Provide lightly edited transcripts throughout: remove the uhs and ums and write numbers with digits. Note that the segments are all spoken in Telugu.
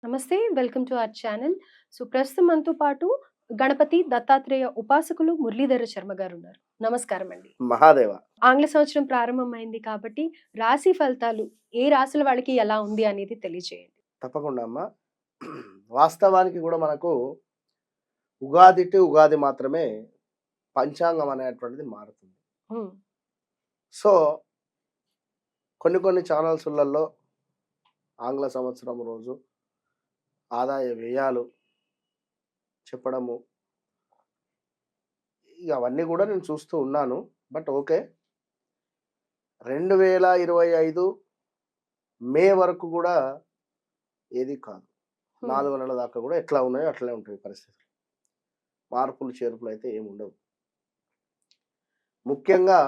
నమస్తే. Welcome to our channel. ప్రస్తుతం మనతో పాటు గణపతి దత్తాత్రేయ ఉపాసకులు మురళీధర శర్మ గారున్నారు. నమస్కారం అండి. మహాదేవ. ఆంగ్ల సంవత్సరం ప్రారంభమైంది కాబట్టి రాశి ఫలితాలు ఏ రాశుల వాళ్ళకి ఎలా ఉంది అనేది తెలియజేయండి. తప్పకుండా అమ్మా. వాస్తవానికి కూడా మనకు ఉగాది టు ఉగాది మాత్రమే పంచాంగం అనేటువంటిది మారుతుంది. హ్మ్. సో, కొన్ని ఛానల్సులలో ఆంగ్ల సంవత్సరం రోజు ఆదాయ వ్యయాలు చెప్పడము, ఇక అవన్నీ కూడా నేను చూస్తూ ఉన్నాను. But okay. 2025 మే వరకు కూడా ఏది కాదు. హ్మ్. 4 నెలల దాకా కూడా ఎట్లా ఉన్నాయో అట్లనే ఉంటాయి పరిస్థితులు. మార్పులు చేర్పులు అయితే ఏముండవు. ముఖ్యంగా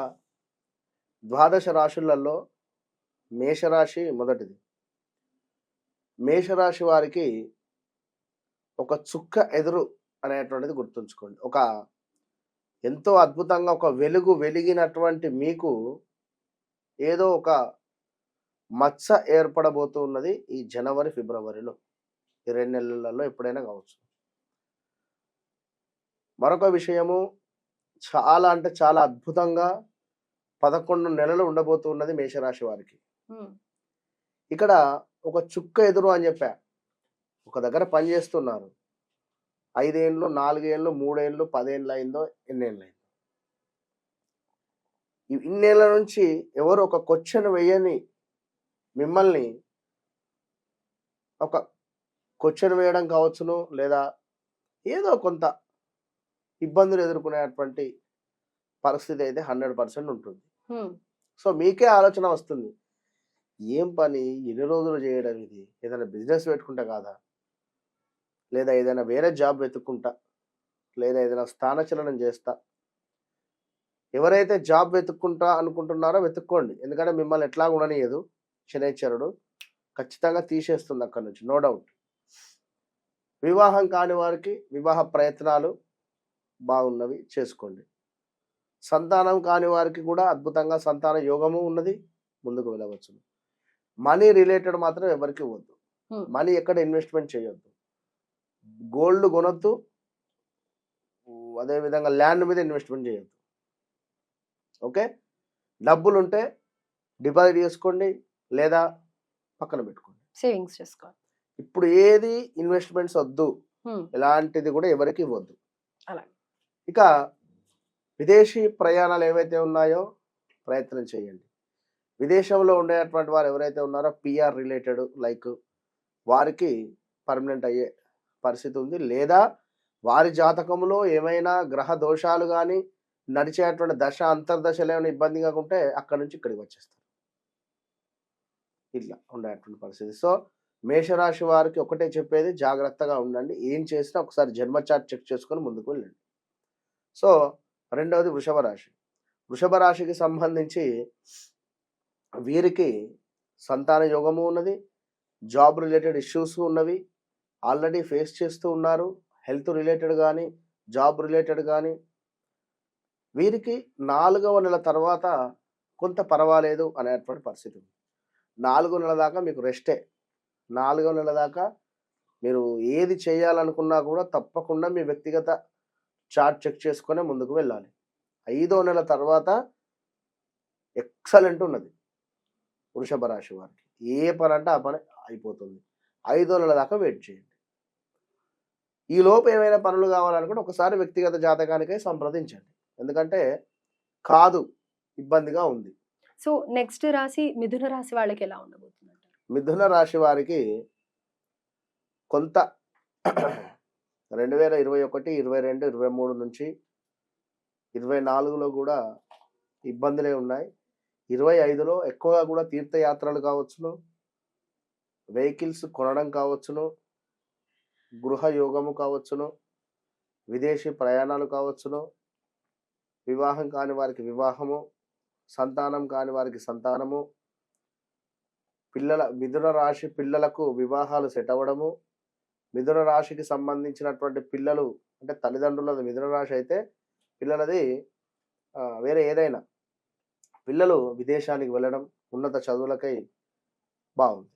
ద్వాదశ రాశులలో మేషరాశి మొదటిది. మేషరాశి వారికి ఒక చుక్క ఎదురు అనేటువంటిది గుర్తుంచుకోండి. ఎంతో అద్భుతంగా ఒక వెలుగు వెలిగినటువంటి మీకు ఏదో ఒక మచ్చ ఏర్పడబోతూ ఉన్నది ఈ జనవరి, ఫిబ్రవరిలో. ఈ 2 నెలలలో ఎప్పుడైనా కావచ్చు. మరొక విషయము, చాలా అంటే చాలా అద్భుతంగా 11 నెలలు ఉండబోతున్నది మేషరాశి వారికి. హ్మ్. ఇక్కడ ఒక చుక్క ఎదురు అని చెప్పా. ఒక దగ్గర పని చేస్తున్నారు. 5 ఏళ్ళు, 4 ఏళ్ళు, 3 ఏళ్ళు, 10 ఏళ్ళు అయిందో, ఎన్నేళ్ళయిందో. ఇన్నేళ్ల నుంచి ఎవరు ఒక క్వశ్చన్ వేయని మిమ్మల్ని ఒక క్వశ్చన్ వేయడం కావచ్చును, లేదా ఏదో కొంత ఇబ్బందులు ఎదుర్కొనేటువంటి పరిస్థితి అయితే 100% ఉంటుంది. హ్మ్. సో, మీకే ఆలోచన వస్తుంది. ఏం పని, ఎన్ని రోజులు చేయడం ఇది? ఏదైనా బిజినెస్ పెట్టుకుంటా కాదా? లేదా ఏదైనా వేరే జాబ్ వెతుక్కుంటా, లేదా ఏదైనా స్థానచలనం చేస్తా. ఎవరైతే జాబ్ వెతుక్కుంటా అనుకుంటున్నారో వెతుక్కోండి. ఎందుకంటే మిమ్మల్ని ఎట్లా ఉండనియదు శనైశ్వరుడు. ఖచ్చితంగా తీసేస్తుంది అక్కడి నుంచి, నో డౌట్. వివాహం కాని వారికి వివాహ ప్రయత్నాలు బాగున్నవి, చేసుకోండి. సంతానం కాని వారికి కూడా అద్భుతంగా సంతాన యోగము ఉన్నది, ముందుకు వెళ్ళవచ్చు. మనీ రిలేటెడ్ మాత్రం ఎవరికి ఇవ్వద్దు. హ్మ్. మనీ ఎక్కడ ఇన్వెస్ట్మెంట్ చేయొద్దు. గోల్డ్ కొనొద్దు, అదేవిధంగా ల్యాండ్ మీద ఇన్వెస్ట్మెంట్ చేయొద్దు. ఓకే. డబ్బులుంటే డిపాజిట్ చేసుకోండి, లేదా పక్కన పెట్టుకోండి. సేవింగ్స్ చేసుకోవాలి. ఇప్పుడు ఏది ఇన్వెస్ట్మెంట్స్ వద్దు, హ్మ్. ఎలాంటిది కూడా ఎవరికి ఇవ్వద్దు. అలాగే. ఇక విదేశీ ప్రయాణాలు ఏవైతే ఉన్నాయో ప్రయత్నం చేయండి. విదేశంలో ఉండేటువంటి వారు ఎవరైతే ఉన్నారో పిఆర్ రిలేటెడ్ లైక్ వారికి పర్మనెంట్ అయ్యే పరిస్థితి ఉంది. లేదా వారి జాతకంలో ఏమైనా గ్రహ దోషాలు కానీ నడిచేటువంటి దశ అంతర్దశలు ఏమైనా ఇబ్బందిగా ఉంటే అక్కడి నుంచి ఇక్కడికి వచ్చేస్తారు. ఇట్లా ఉండేటువంటి పరిస్థితి. సో, మేషరాశి వారికి ఒకటే చెప్పేది, జాగ్రత్తగా ఉండండి. ఏం చేసినా ఒకసారి జన్మ చార్ట్ చెక్ చేసుకొని ముందుకు వెళ్ళండి. సో, రెండవది వృషభ రాశి. వృషభ రాశికి సంబంధించి వీరికి సంతాన యోగము ఉన్నది, జాబ్ రిలేటెడ్ ఇష్యూస్ ఉన్నవి, ఆల్రెడీ ఫేస్ చేస్తూ ఉన్నారు. హెల్త్ రిలేటెడ్ కానీ, జాబ్ రిలేటెడ్ కానీ. వీరికి 4వ నెల తర్వాత కొంత పర్వాలేదు అనేటువంటి పరిస్థితి ఉంది. 4 నెలల దాకా మీకు రెస్టే. 4వ నెల దాకా మీరు ఏది చేయాలనుకున్నా కూడా తప్పకుండా మీ వ్యక్తిగత చార్ట్ చెక్ చేసుకునే ముందుకు వెళ్ళాలి. 5వ నెల తర్వాత ఎక్సలెంట్ ఉన్నది వృషభ రాశి వారికి. ఏ పని అంటే ఆ పని అయిపోతుంది. 5వ నెల దాకా వెయిట్ చేయండి. ఈ లోపు ఏమైనా పనులు కావాలనుకుంటే ఒకసారి వ్యక్తిగత జాతకానికై సంప్రదించండి. ఎందుకంటే కాదు, ఇబ్బందిగా ఉంది. సో, నెక్స్ట్ రాశి మిథున రాశి వాళ్ళకి ఎలా ఉండబోతుందంటారు? మిథున రాశి వారికి కొంత 2021, 22, 23 నుంచి 24లో కూడా ఇబ్బందులే ఉన్నాయి. 25లో ఎక్కువగా కూడా తీర్థయాత్రలు కావచ్చును, వెహికల్స్ కొనడం కావచ్చును, గృహ యోగము కావచ్చును, విదేశీ ప్రయాణాలు కావచ్చును, వివాహం కాని వారికి వివాహము, సంతానం కాని వారికి సంతానము, మిథున రాశి పిల్లలకు వివాహాలు సెట్ అవ్వడము, మిథున రాశికి సంబంధించినటువంటి పిల్లలు అంటే తల్లిదండ్రులది మిథున రాశి అయితే పిల్లలది వేరే ఏదైనా పిల్లలు విదేశానికి వెళ్ళడం, ఉన్నత చదువులకై బాగుంది.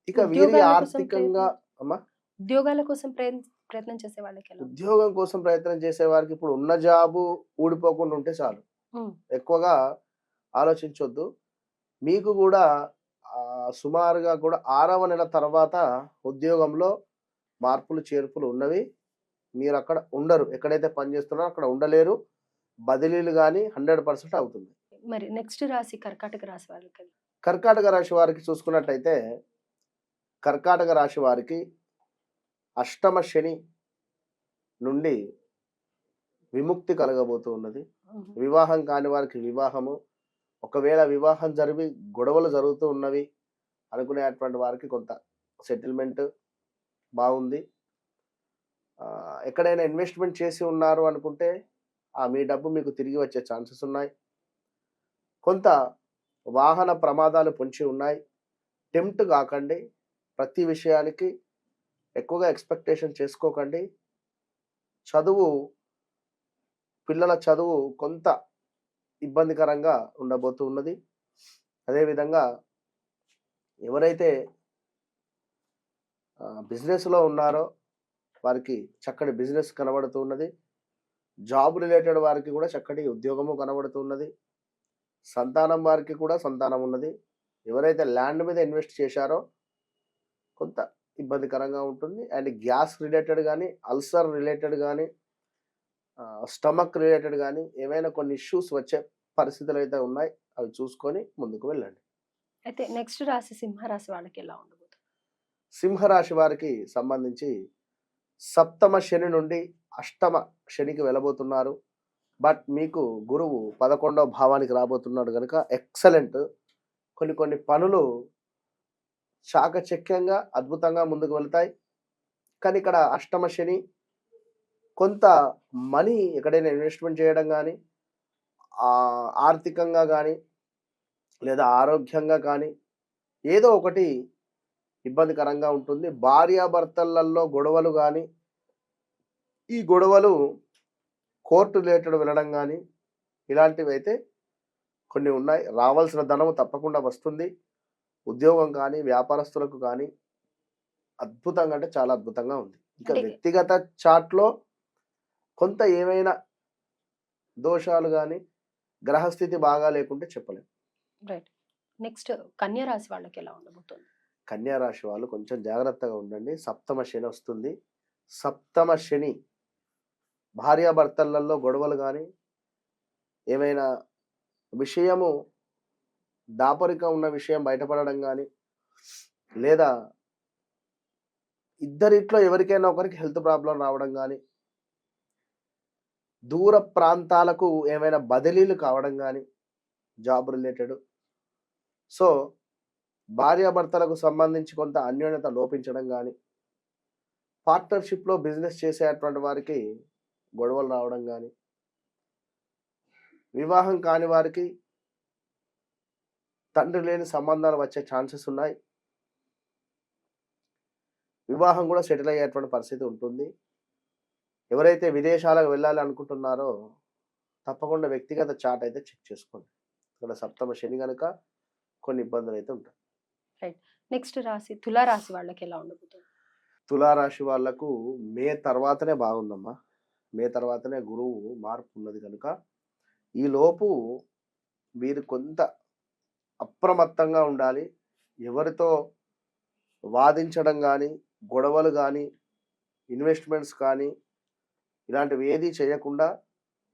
ఇక వీరి ఉద్యోగాల కోసం ఆర్థికంగా అమ్మా ఉద్యోగాల కోసం ప్రయత్నం చేసే వాళ్ళకి ఎలా ఉంది? ఉద్యోగం కోసం ప్రయత్నం చేసే వారికి ఇప్పుడు ఉన్న జాబు ఊడిపోకుండా ఉంటే చాలు. హ్మ్. ఎక్కువగా ఆలోచించొద్దు. మీకు గూడా సుమారుగా కూడా 6వ నెల తర్వాత ఉద్యోగంలో మార్పులు, చేర్పులు ఉన్నవి. మీరక్కడ ఉండరు. ఎక్కడైతే పని చేస్తున్నారో అక్కడ ఉండలేరు. బదిలీలు గాని 100% అవుతుంది. మరి నెక్స్ట్ రాశి కర్కాటక రాశి వాళ్ళకి. కర్కాటక రాశి వారికి చూసుకున్నట్టయితే, కర్కాటక రాశి వారికి అష్టమ శని నుండి విముక్తి కలగబోతూ ఉన్నది. హుహు. వివాహం కాని వారికి వివాహము, ఒకవేళ వివాహం జరిగి గొడవలు జరుగుతూ ఉన్నవి అనుకునేటువంటి వారికి కొంత సెటిల్మెంట్ బాగుంది. ఎక్కడైనా ఇన్వెస్ట్‌మెంట్ చేసి ఉన్నారు అనుకుంటే, మీ డబ్బు మీకు తిరిగి వచ్చే ఛాన్సెస్ ఉన్నాయి. కొంత వాహన ప్రమాదాలు పొంచి ఉన్నాయి. టెంప్ట్ కాకండి. ప్రతి విషయానికి ఎక్కువగా ఎక్స్‌పెక్టేషన్ చేసుకోకండి. చదువు పిల్లల చదువు కొంత ఇబ్బందికరంగా ఉండబోతూ ఉన్నది. అదేవిధంగా ఎవరైతే బిజినెస్‌లో ఉన్నారో వారికి చక్కటి బిజినెస్ కనబడుతూ ఉన్నది. జాబ్ రిలేటెడ్ వారికి కూడా చక్కటి ఉద్యోగము కనబడుతూ ఉన్నది. సంతానం వారికి కూడా సంతానం ఉన్నది. ఎవరైతే ల్యాండ్ మీద ఇన్వెస్ట్ చేశారో కొంత ఇబ్బందికరంగా ఉంటుంది. అండ్ గ్యాస్ రిలేటెడ్ గానీ, అల్సర్ రిలేటెడ్ గానీ, స్టమక్ రిలేటెడ్ గానీ ఏవైనా కొన్ని ఇష్యూస్ వచ్చే పరిస్థితులైతే ఉన్నాయి. అవి చూసుకొని ముందుకు వెళ్ళండి. అయితే నెక్స్ట్ రాశి సింహరాశి వాళ్ళకి ఎలా ఉండబోతుంది? సింహరాశి వారికి సంబంధించి సప్తమ శని నుండి అష్టమ శనికి వెళ్ళబోతున్నారు. బట్ మీకు గురువు 11వ భావానికి రాబోతున్నాడు గనుక ఎక్సలెంట్. కొన్ని కొన్ని పనులు చాకచక్యంగా, అద్భుతంగా ముందుకు వెళ్తాయి. కానీ ఇక్కడ అష్టమ శని కొంత మనీ ఎక్కడైనా ఇన్వెస్ట్‌మెంట్ చేయడం గానీ, ఆర్థికంగా గానీ, లేదా ఆరోగ్యంగా కానీ ఏదో ఒకటి ఇబ్బందికరంగా ఉంటుంది. భార్యాభర్తలలో గొడవలు గానీ, ఈ గొడవలు కోర్ట్ రిలేటెడ్ వెళ్ళడం గానీ, ఇలాంటివైతే కొన్ని ఉన్నాయి. రావాల్సిన ధనము తప్పకుండా వస్తుంది. ఉద్యోగం కానీ, వ్యాపారస్తులకు కానీ అద్భుతంగా అంటే చాలా అద్భుతంగా ఉంది. ఇక అంటే వ్యక్తిగత చార్ట్‌లో కొంత ఏమైనా దోషాలు గానీ, గ్రహస్థితి బాగా లేకుంటే చెప్పలేం. రైట్. నెక్స్ట్ కన్య రాశి వాళ్ళకి ఎలా ఉండబోతుంది? కన్యా రాశి వాళ్ళు కొంచెం జాగ్రత్తగా ఉండండి. సప్తమ శని వస్తుంది. సప్తమ శని భార్యాభర్తలలో గొడవలు గానీ, ఏమైనా విషయము దాపరికం ఉన్న విషయం బయటపడడం గానీ, లేదా ఇద్దరిట్లో ఎవరికైనా ఒకరికి హెల్త్ ప్రాబ్లమ్ రావడం గానీ, దూర ప్రాంతాలకు ఏమైనా బదిలీలు కావడం గానీ, జాబ్ రిలేటెడ్. సో, భార్యాభర్తలకు సంబంధించి కొంత అన్యోన్యత లోపించడం గానీ, పార్ట్నర్‌షిప్‌లో బిజినెస్ చేసేటువంటి వారికి గొడవలు రావడం గానీ, వివాహం కాని వారికి తండ్రి లేని సంబంధాలు వచ్చే ఛాన్సెస్ ఉన్నాయి. వివాహం కూడా సెటిల్ అయ్యేటువంటి పరిస్థితి ఉంటుంది. ఎవరైతే విదేశాలకు వెళ్ళాలి అనుకుంటున్నారో తప్పకుండా వ్యక్తిగత చార్ట్ అయితే చెక్ చేసుకోండి. ఇక్కడ సప్తమ శని గనుక కొన్ని ఇబ్బందులైతే ఉంటాయి. రైట్. నెక్స్ట్ రాశి తులా రాశి వాళ్ళకి ఎలా ఉండబోతుంది? తులారాశి వాళ్ళకు మే తర్వాతనే బాగుందమ్మా. మే తర్వాతనే గురువు మార్పు ఉన్నది కనుక ఈలోపు మీరు కొంత అప్రమత్తంగా ఉండాలి. ఎవరితో వాదించడం గానీ, గొడవలు గానీ, ఇన్వెస్ట్‌మెంట్స్ కానీ ఇలాంటివి ఏది చేయకుండా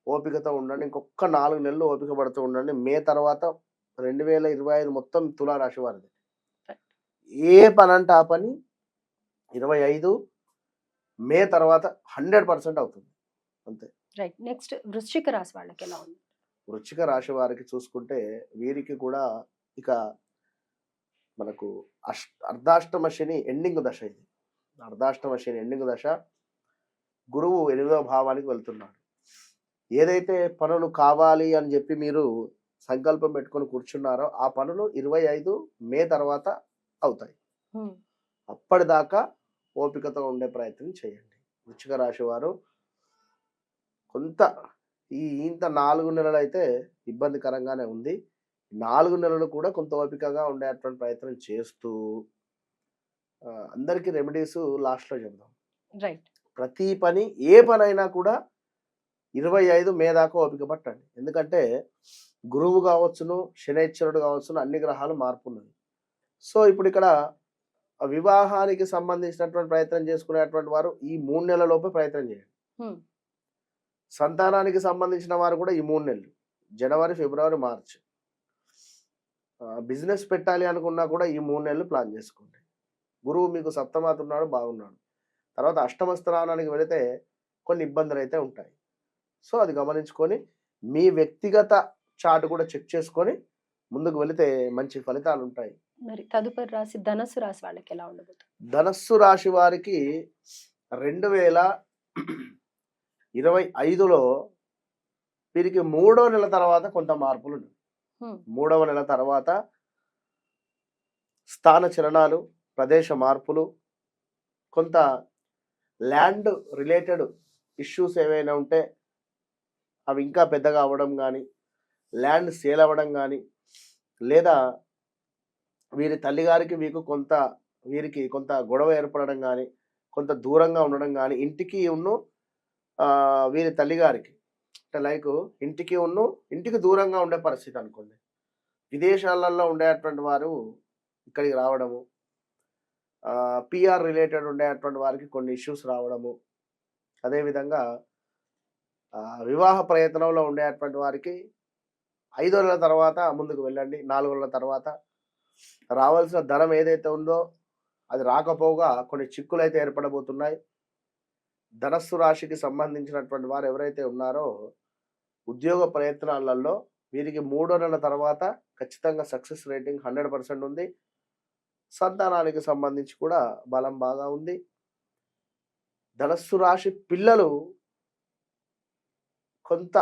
ఓపికతో ఉండండి. ఇంకొక్క 4 నెలలు ఓపిక పడుతూ ఉండండి. మే తర్వాత 2025 మొత్తం తులారాశి వారిది. ఏ పనంటే ఆ పని 25 మే తర్వాత 100% అవుతుంది. అంతే. రైట్. నెక్స్ట్ వృశ్చిక రాశి వాళ్ళకి ఎలా ఉంది? వృశ్చిక రాశి వారికి చూసుకుంటే వీరికి కూడా ఇక మనకు అర్ధాష్టమ శని ఎండింగ్ దశ ఇది. అర్ధాష్టమ శని ఎండింగ్ దశ. గురువు 8వ భావానికి వెళ్తున్నాడు. ఏదైతే పనులు కావాలి అని చెప్పి మీరు సంకల్పం పెట్టుకొని కూర్చున్నారో ఆ పనులు 25 మే తర్వాత అవుతాయి. అప్పటిదాకా ఓపికతో ఉండే ప్రయత్నం చేయండి. వృశ్చిక రాశి వారు కొంత ఇంత 4 నెలలైతే ఇబ్బందికరంగానే ఉంది. 4 నెలలు కూడా కొంత ఓపికగా ఉండేటువంటి ప్రయత్నం చేస్తూ అందరికీ రెమెడీస్ లాస్ట్‌లో చెప్దాం. రైట్. ప్రతి పని ఏ పనైనా కూడా 25 మే దాకా ఓపిక పట్టండి. ఎందుకంటే గురువు కావచ్చును, శనైశ్వరుడు కావచ్చును అన్ని గ్రహాలు మార్పున్నది. సో, ఇప్పుడిక్కడ వివాహానికి సంబంధించినటువంటి ప్రయత్నం చేసుకునేటువంటి వారు ఈ 3 నెలల లోపే ప్రయత్నం చేయండి. హ్మ్. సంతానానికి సంబంధించిన వారు కూడా ఈ 3 నెలలు. జనవరి, ఫిబ్రవరి, మార్చ్. బిజినెస్ పెట్టాలి అనుకున్నా కూడా ఈ 3 నెలలు ప్లాన్ చేసుకోండి. గురువు మీకు సప్తమాత ఉన్నాడు, బాగున్నాడు. తర్వాత అష్టమ స్థానానికి వెళితే కొన్ని ఇబ్బందులైతే ఉంటాయి. సో, అది గమనించుకొని మీ వ్యక్తిగత చార్ట్ కూడా చెక్ చేసుకొని ముందుకు వెళితే మంచి ఫలితాలుంటాయి. మరి తదుపరి రాశి ధనస్సు రాశి వాళ్ళకి ఎలా ఉండబోతుంది? ధనస్సు రాశి వారికి 2025లో వీరికి 3వ నెల తర్వాత కొంత మార్పులున్నాయి. హ్మ్. 3వ నెల తర్వాత స్థాన చలనాలు, ప్రదేశ మార్పులు, కొంత ల్యాండ్ రిలేటెడ్ ఇష్యూస్ ఏవైనా ఉంటే అవి ఇంకా పెద్దగా అవ్వడం గానీ, ల్యాండ్ సేల్ అవ్వడం గానీ, లేదా వీరి తల్లిగారికి వీరికి కొంత గొడవ ఏర్పడడం గానీ, కొంత దూరంగా ఉండడం గానీ, వీరి తల్లిగారికి అంటే ఇంటికి దూరంగా ఉండే పరిస్థితి అనుకోండి. విదేశాలలో ఉండేటువంటి వారు ఇక్కడికి రావడము, పీఆర్ రిలేటెడ్ ఉండేటువంటి వారికి కొన్ని ఇష్యూస్ రావడము, అదేవిధంగా వివాహ ప్రయత్నంలో ఉండేటువంటి వారికి 5 నెలల తర్వాత ముందుకు వెళ్ళండి. 4 నెలల తర్వాత రావాల్సిన ధనం ఏదైతే ఉందో అది రాకపోగా కొన్ని చిక్కులైతే ఏర్పడబోతున్నాయి. ధనస్సు రాశికి సంబంధించినటువంటి వారు ఎవరైతే ఉన్నారో ఉద్యోగ ప్రయత్నాలలో వీరికి 3వ నెల తర్వాత ఖచ్చితంగా సక్సెస్ రేటింగ్ 100% ఉంది. సంతానానికి సంబంధించి కూడా బలం బాగా ఉంది. ధనస్సు రాశి పిల్లలు కొంత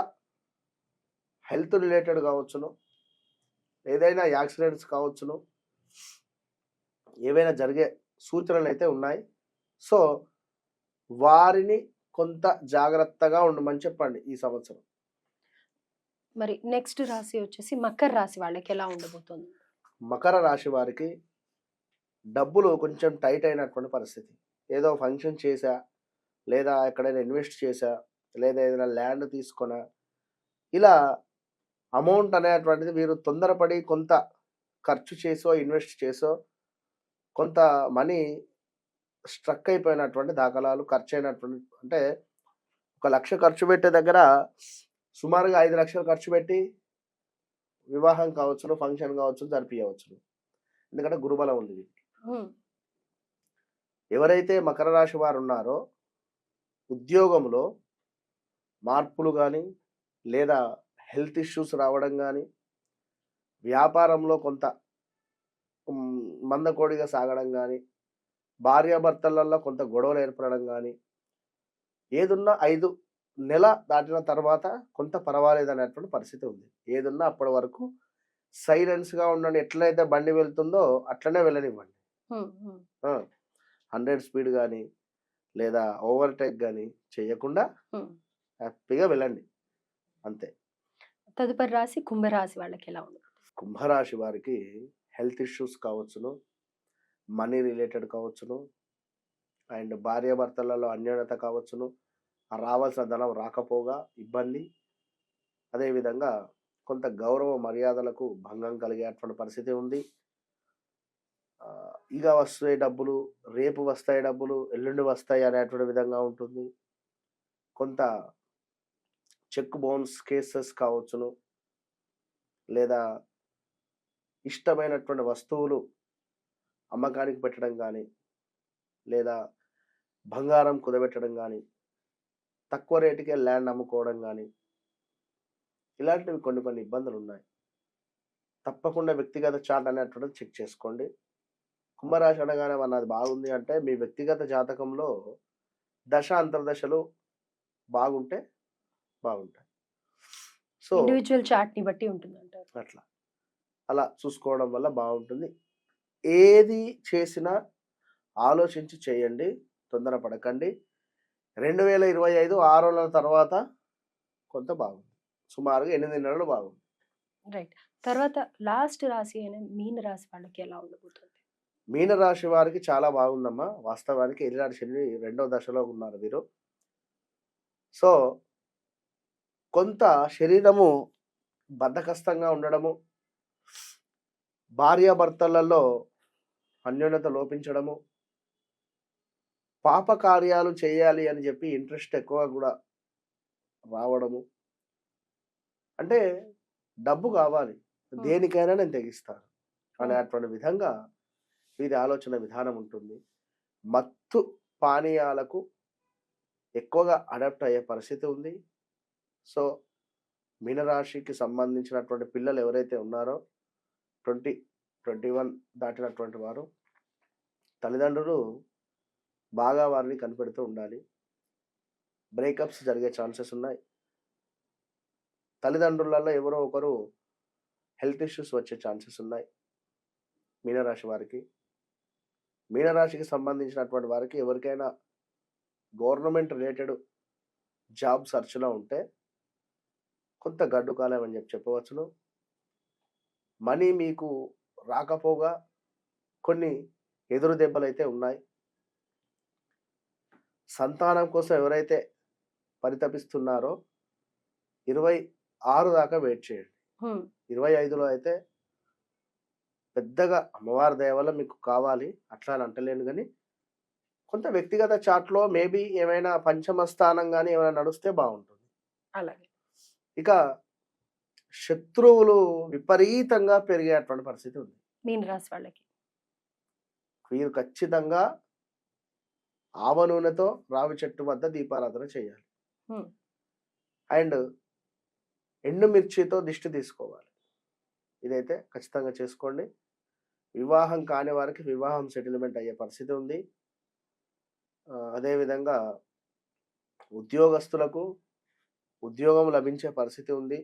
హెల్త్ రిలేటెడ్ కావచ్చును, ఏదైనా యాక్సిడెంట్స్ కావచ్చును, ఏవైనా జరిగే సూచనలు అయితే ఉన్నాయి. సో, వారిని కొంత జాగ్రత్తగా ఉండమని చెప్పండి ఈ సంవత్సరం. మరి నెక్స్ట్ రాశి వచ్చేసి మకర రాశి వాళ్ళకి ఎలా ఉండబోతుంది? మకర రాశి వారికి డబ్బులు కొంచెం టైట్ అయినటువంటి పరిస్థితి. ఏదో ఫంక్షన్ చేశా, లేదా ఎక్కడైనా ఇన్వెస్ట్ చేశా, లేదా ఏదైనా ల్యాండ్ తీసుకొనా, ఇలా అమౌంట్ అనేటువంటిది వీరు తొందరపడి కొంత ఖర్చు చేసో, ఇన్వెస్ట్ చేసో కొంత మనీ స్ట్రక్ అయిపోయినటువంటి దాఖలాలు, ఖర్చయినటువంటి అంటే 1,00,000 ఖర్చు పెట్టే దగ్గర సుమారుగా 5,00,000 ఖర్చు పెట్టి వివాహం కావచ్చును, ఫంక్షన్ కావచ్చును, జరిపియవచ్చును. ఎందుకంటే గురుబలం ఉంది వీరికి. హ్మ్. ఎవరైతే మకర రాశి వారు ఉన్నారో ఉద్యోగంలో మార్పులు గానీ, లేదా హెల్త్ ఇష్యూస్ రావడం గానీ, వ్యాపారంలో కొంత మందకోడిగా సాగడం గానీ, భార్యాభర్తలలో కొంత గొడవలు ఏర్పడడం గానీ, ఏదున్నా 5 నెల దాటిన తర్వాత కొంత పర్వాలేదనేటువంటి పరిస్థితి ఉంది. ఏదున్నా అప్పటి వరకు సైలెన్స్‌గా ఉండండి. ఎట్లయితే బండి వెళ్తుందో అట్లనే వెళ్ళనివ్వండి. హ్మ్. హ్మ్. ఆ! 100 స్పీడ్ గానీ, లేదా ఓవర్‌టేక్ గానీ చేయకుండా హ్మ్. హ్యాపీగా వెళ్ళండి. అంతే. తదుపరి రాశి కుంభరాశి వాళ్ళకి ఎలా ఉండబోతుంది? కుంభరాశి వారికి హెల్త్ ఇష్యూస్ కావచ్చును, మనీ రిలేటెడ్ కావచ్చును, అండ్ భార్యాభర్తలలో అన్యోన్యత కావచ్చును, రావాల్సిన ధనం రాకపోగా ఇబ్బంది. అదేవిధంగా కొంత గౌరవ మర్యాదలకు భంగం కలిగేటువంటి పరిస్థితి ఉంది. ఇక వస్తాయి డబ్బులు, రేపు వస్తాయి డబ్బులు, ఎల్లుండి వస్తాయి అనేటువంటి విధంగా ఉంటుంది. కొంత చెక్ బౌన్స్ కేసెస్ కావచ్చును, లేదా ఇష్టమైనటువంటి వస్తువులు అమ్మకానికి పెట్టడం గానీ, లేదా బంగారం కుదబెట్టడం గానీ, తక్కువ రేటుకే ల్యాండ్ అమ్ముకోవడం గానీ, ఇలాంటివి కొన్ని ఇబ్బందులున్నాయి. తప్పకుండా వ్యక్తిగత చార్ట్ అనేటువంటిది చెక్ చేసుకోండి. కుంభరాశి అనగానే అది బాగుంది అంటే మీ వ్యక్తిగత జాతకంలో దశ, అంతర్దశలు బాగుంటే బాగుంటాయి. సో, ఇండివిడ్యువల్ చార్ట్‌ని బట్టి ఉంటుందంటారు. అలా చూసుకోవడం వల్ల బాగుంటుంది. ఏది చేసినా ఆలోచించి చేయండి. తొందరపడకండి. 2025 6 నెలల తర్వాత కొంత బాగుంది. సుమారుగా 8 నెలలు బాగుంది. రైట్. తర్వాత లాస్ట్ రాశి అయిన మీన రాశి వాళ్ళకి ఎలా ఉండబోతుంది? మీనరాశి వారికి చాలా బాగుందమ్మా. వాస్తవానికి ఏలినాటి శని రెండవ దశలో ఉన్నారు వీరు. సో, కొంత శరీరము బద్ధకస్తంగా ఉండడము, భార్యాభర్తలలో అన్యోన్యత లోపించడము, పాప కార్యాలు చేయాలి అని చెప్పి ఇంట్రెస్ట్ ఎక్కువ కూడా రావడము. అంటే డబ్బు కావాలి, హ్మ్. దేనికైనా నేను తెగిస్తాను హ్మ్. అనేటువంటి విధంగా వీరి ఆలోచన విధానం ఉంటుంది. మత్తు పానీయాలకు ఎక్కువగా అడాప్ట్ అయ్యే పరిస్థితి ఉంది. సో, మీనరాశికి సంబంధించినటువంటి పిల్లలు ఎవరైతే ఉన్నారో 20, 21 దాటినటువంటి వారు తల్లిదండ్రులు బాగా వారిని కనిపెడుతూ ఉండాలి. బ్రేకప్స్ జరిగే ఛాన్సెస్ ఉన్నాయి. తల్లిదండ్రులలో ఎవరో ఒకరు హెల్త్ ఇష్యూస్ వచ్చే ఛాన్సెస్ ఉన్నాయి మీనరాశి వారికి. మీనరాశికి సంబంధించినటువంటి వారికి ఎవరికైనా గవర్నమెంట్ రిలేటెడ్ జాబ్ సెర్చ్‌లో ఉంటే కొంత గడ్డు కాలం అని చెప్పవచ్చును. మనీ మీకు రాకపోగా కొన్ని ఎదురు దెబ్బలైతే ఉన్నాయి. సంతానం కోసం ఎవరైతే పరితపిస్తున్నారో 26 దాకా వెయిట్ చేయండి. హ్మ్. 25లో అయితే పెద్దగా అమ్మవారి దయ వల్ల మీకు కావాలి అట్లా అని అంటలేను గానీ, కొంత వ్యక్తిగత చాట్‌లో మేబీ ఏమైనా పంచమ స్థానం గాని ఏమైనా నడుస్తే బావుంటుంది. అలాగే. ఇక శత్రువులు విపరీతంగా పెరిగేటువంటి పరిస్థితి ఉంది. మీనరాశి వాళ్ళకి. వీరు ఖచ్చితంగా ఆవ నూనెతో రావి చెట్టు వద్ద దీపారాధన చేయాలి. హ్మ్. అండ్ ఎండుమిర్చితో దిష్టి తీసుకోవాలి. ఇదైతే ఖచ్చితంగా చేసుకోండి. వివాహం కాని వారికి వివాహం సెటిల్మెంట్ అయ్యే పరిస్థితి ఉంది. అదేవిధంగా ఉద్యోగస్తులకు ఉద్యోగం లభించే పరిస్థితి ఉంది.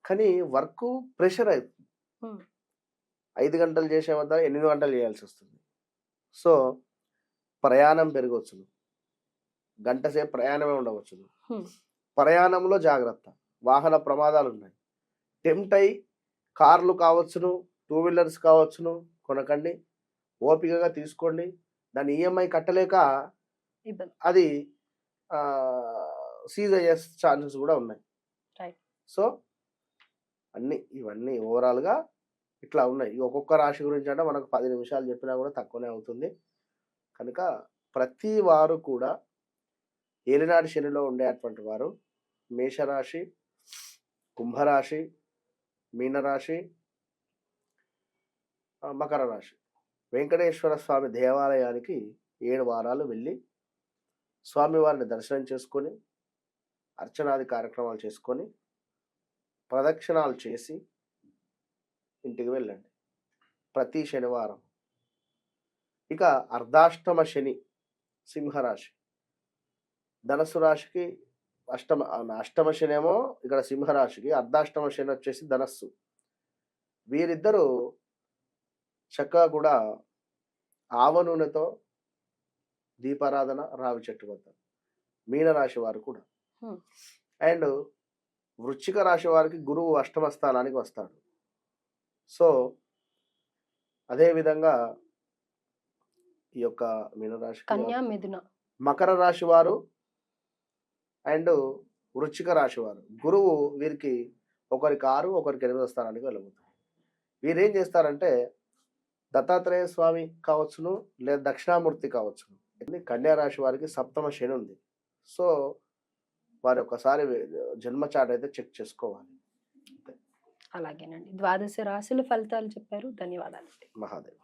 కానీ వర్కు ప్రెషర్ అయితుంది. హ్మ్. 5 గంటలు చేసే వద్ద 8 గంటలు చేయాల్సి వస్తుంది. సో, ప్రయాణం పెరగవచ్చును. గంట సేపు ప్రయాణమే ఉండవచ్చును. హ్మ్. ప్రయాణంలో జాగ్రత్త. వాహన ప్రమాదాలున్నాయి. టెంప్ట్ అయ్యి కార్లు కావచ్చును, టూ వీలర్స్ కావచ్చును కొనకండి. ఓపికగా తీసుకోండి. దాని ఈఎంఐ కట్టలేక ఇబ్బంది. అది సీజ్ అయ్యే ఛాన్సెస్ కూడా ఉన్నాయి. రైట్. సో, ఇవన్నీ ఓవరాల్‌గా ఇట్లా ఉన్నాయి. ఒక్కొక్క రాశి గురించి అంటే మనకు 10 నిమిషాలు చెప్పినా కూడా తక్కువనే అవుతుంది. కనుక ప్రతి వారు కూడా ఏలినాటి శనిలో ఉండేటువంటి వారు మేషరాశి, కుంభరాశి, మీనరాశి, మకర రాశి. వెంకటేశ్వర స్వామి దేవాలయానికి 7 వారాలు వెళ్ళి స్వామివారిని దర్శనం చేసుకొని, అర్చనాది కార్యక్రమాలు చేసుకొని, ప్రదక్షిణాలు చేసి ఇంటికి వెళ్ళండి ప్రతి శనివారం. ఇక అర్ధాష్టమ శని సింహరాశి. ధనస్సు రాశికి అష్టమ శనేమో ఇక్కడ సింహరాశికి, అర్ధాష్టమ శని వచ్చేసి ధనస్సు. వీరిద్దరూ చక్కగా కూడా ఆవ నూనెతో దీపారాధన రావి చెట్టు వద్ద. మీనరాశి వారు కూడా. హ్మ్. అండ్ వృశ్చిక రాశి వారికి గురువు అష్టమ స్థానానికి వస్తాడు. సో, అదే విధంగా ఈ యొక్క మీనరాశికి కన్యా, మిథున. మకర రాశి వారు అండ్ వృశ్చిక రాశి వారు. గురువు వీరికి ఒకరికి 6, ఒకరికి 8వ స్థానానికి వెళ్ళబోతారు. వీరేం చేస్తారంటే దత్తాత్రేయ స్వామి కావచ్చును, లేదా దక్షిణామూర్తి కావచ్చును. కన్యా రాశి వారికి సప్తమ శని ఉంది. సో, వారు ఒకసారి జన్మ చార్ట్ అయితే చెక్ చేసుకోవాలి. అలాగేనండి. 12 రాశుల ఫలితాలు చెప్పారు. ధన్యవాదాలండి. మహాదేవ్.